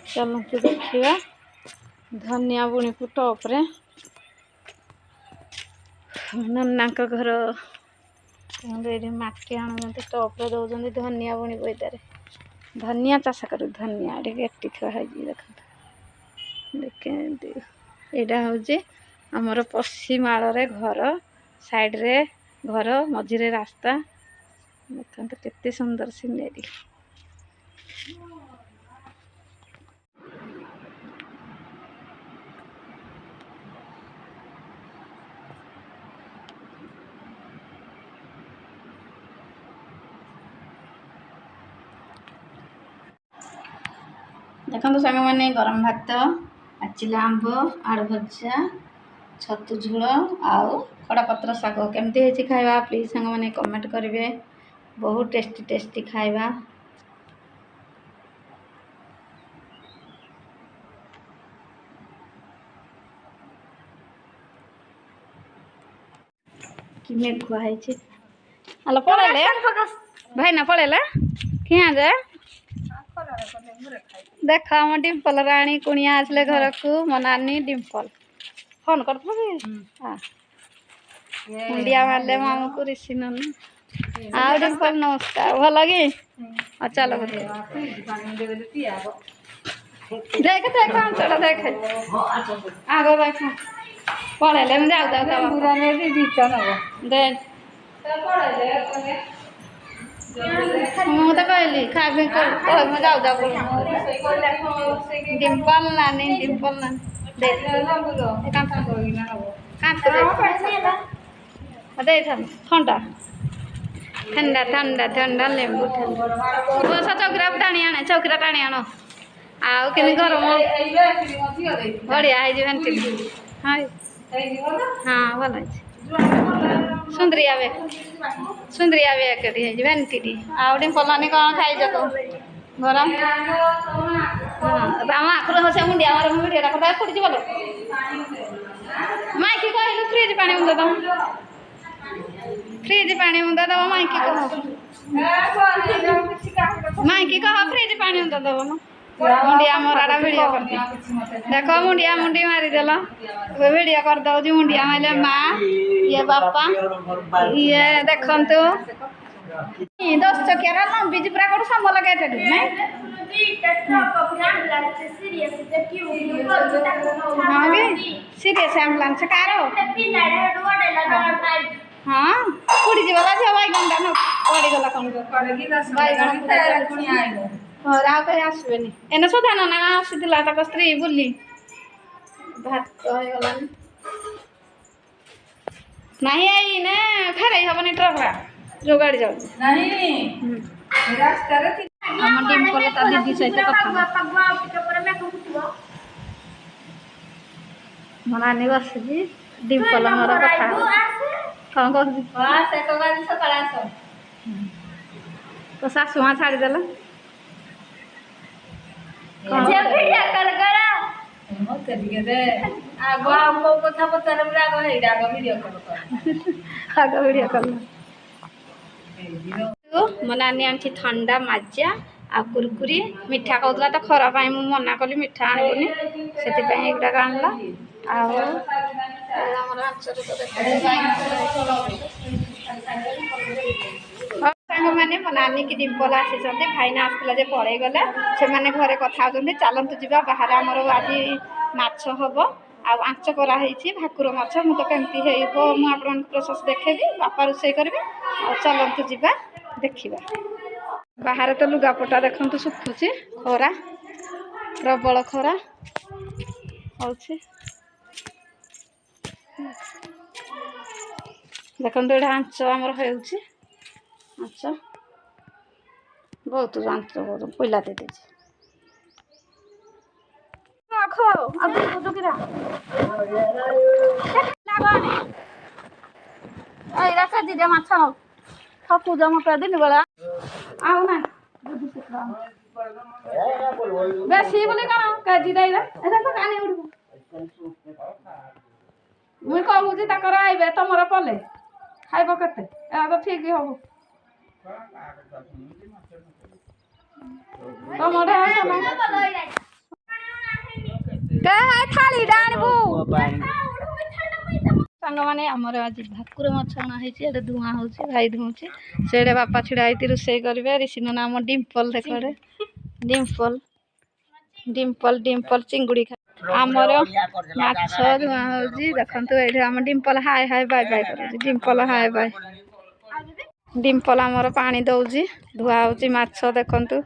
चलते देखा धनिया बुणी को टॉप रे नन्ना घर ये माटी आणुं टॉप रे दौरान धनिया बुणी बोईदार धनिया चाष कर धनिया एटी थुआई देखे यहाँ हूँ आमर पश्चिमाड़ रे घर साइड रे घर मझिरे रास्ता देखते केते सुंदर सीनेरी देखो सांग मैंने गरम भात पाचिला आंब आलू भजा छतु झोल आउ खड़ा पत्र शाग केमती है खाଇବା प्लीज सांग मैंने कमेंट करेंगे बहुत टेस्टी टेस्टी खाଇବା कि मेघुआ है हलो पड़े भाई ना पड़ेला क्या जाए देख आम डिम्पल राणी कुणिया आसले घर को मो नानी डिम्पल फोन कर मुंडिया मारे मामू को ऋषि ननु आ डिम्पल नमस्कार भल कि चलो देख देख चढ़ा देख आग देख पढ़ेले देख तो कहली खाबी डिम्पल नानी डिम्पल नानी ठंडा ठंडा ठंडा ठंडा लेंबू ठंडा चौकीरा टाणी आने चौकीरा टाणी आण आउ कि गरम बढ़िया है हाँ हाँ भल सुंदरिया बेकटी है भेंटी आउ डिम्पल नानी कौन खाई तो गरम हाँ आखुर से मुंडिया मार भिडियो कथा पड़ी बोल माइकी कहलु फ्रिज पानी मुंद दम फ्रिज पानी मुंद दब माइकी कह फ्रिज पानी मुंद दब मुंडिया मोर आड़ा भिडियो कर देख मुंडिया मुंडी मारिदेल भिडियो कर दौर मुंडिया मारे माँ ये बापा ये देखते 10 चकिया लंबी पूरा कौन संभ लगे हाँ सीरीयस एम्बुलेंस कार हाँ पुड़ी जीवला झील बैगन टा पड़गला कौन राव कहीं आसबे एने सुधा नाना आसाला स्त्री बुली भात होगा नहीं आई ने फेरई हेनी ट्रकरा जो गाड़ी जाऊ डिम्पल ता दीदी सहित कथा मो नानी बस डिम्पल मोर कथा कौन कह तो सासु माँ छाड़देल मो नानी आनी ठंडा माजा आ कुरकुरी मिठा कहला तो खरा मु मना कली मिठा आणबनी से गुड़ाक आणला मैंने मो नानी की डिम्पल आसी भाईना आसला पड़े गले से मैंने घरे कथा चलतु जा बाहर आमर आज माछ हम आंच कराई भाकुर माछ मुझे कमती मुझे प्रोसेस देखेबी बापा रोषे करी चलतु जा देखा बाहर तो लुगापटा देखु सुखुची खरा प्रबल खरा हो देखो ये आंच आमर होच बहुत आंच बहुत पैला दे दीदी माछ थकूज मत दिन बेला आउ ना बेसी बोले कौन केजी दे मुई कहूँ आइबे तुम पले खाइब के तो ठीक हम तुम थाली डाणबू सांगमाने आमर आज भाकुर माछ अଣା ହେଇଛି ଏଟେ ଧୂଆଁ ହଉଛି ଭାଇ ଧୁଉଛି ସେଡେ ବାପା ଛିଡା ହେଇତି ରୋଷେଇ କରିବେ ରିସିନ ନାମ ଡିମ୍ପଲ ଦେଖରେ ଡିମ୍ପଲ ଡିମ୍ପଲ ଡିମ୍ପଲ ଚିଙ୍ଗୁଡି आमर माछ धुआ हूँ देखु ये आम डिम्पल हाय हाय बाय बाय कर डिम्पल हाय बाय डिम्पल आमर पानी दौजी धुआ हूँ माछ देखु।